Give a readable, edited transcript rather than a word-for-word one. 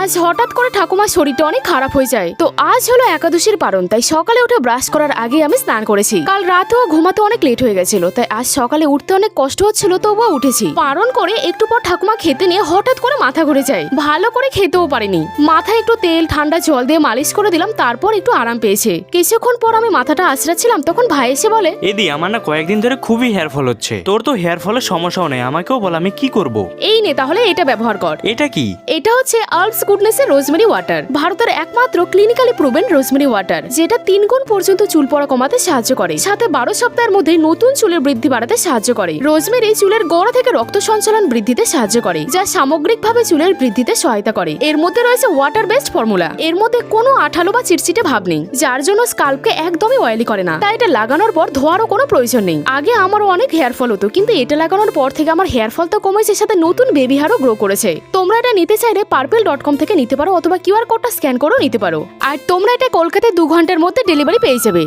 আজ হঠাৎ করে ঠাকুমার শরীরটা অনেক খারাপ হয়ে যায়। তো আজ হলো একাদশীর পারণ, তাই সকালে উঠে ব্রাশ করার আগে আমি স্নান করেছি। কাল রাতেও ঘুমাতে অনেক লেট হয়ে গেছিল, তাই আজ সকালে উঠতে অনেক কষ্ট হচ্ছিল, তবুও উঠেছি। পারণ করে একটু পর ঠাকুমা খেতে নিয়ে হঠাৎ করে মাথা ঘুরে যায়। ভালো করে খেতেও পারিনি। মাথায় একটু তেল ঠান্ডা জল দিয়ে মালিশ করে দিলাম, তারপর একটু আরাম পেয়েছে। কিছুক্ষণ পর আমি মাথাটা আঁচড়াচ্ছিলাম, তখন ভাই এসে বলে, এদি আমার না কয়েকদিন ধরে খুবই হেয়ার ফল হচ্ছে। তোর তো হেয়ার ফলের সমস্যাও নেই, আমাকেও বল আমি কি করব। এই নে তাহলে এটা ব্যবহার কর। এটা কি? এটা হচ্ছে আর্লস গুডনেস এর রোজমেরি ওয়াটার, ভারতের একমাত্র ক্লিনিক্যালি প্রুভেন রোজমেরি ওয়াটার, যেটা 3 গুণ পর্যন্ত চুল পড়া কমাতে সাহায্য করে, সাথে 12 সপ্তাহের মধ্যে নতুন চুলের বৃদ্ধি বাড়াতে সাহায্য করে। রোজমেরি চুলের গোড়া থেকে রক্ত সঞ্চালন বৃদ্ধিতে সাহায্য করে, যা সামগ্রিকভাবে চুলের বৃদ্ধিতে সহায়তা করে। এর মধ্যে রয়েছে ওয়াটার বেসড ফর্মুলা। এর মধ্যে কোনো আঠালো বা চিটচিটে ভাব নেই, যার জন্য স্কাল্পকে একদমই অয়েলি করে না। তাই এটা লাগানোর পর ধোয়ারও কোনো প্রয়োজন নেই। আগে আমারও অনেক হেয়ার ফল হতো, কিন্তু এটা লাগানোর পর থেকে আমার হেয়ার ফল তো কমেছে, সাথে নতুন বেবি হেয়ারও গ্রো করেছে। তোমরা এটা নিতে চাইলে purple.com থেকে নিতে পারো, অথবা কিউআর কোডটা স্ক্যান করেও নিতে পারো। আর তোমরা এটা কলকাতায় 2 ঘন্টার মধ্যে ডেলিভারি পেয়ে যাবে।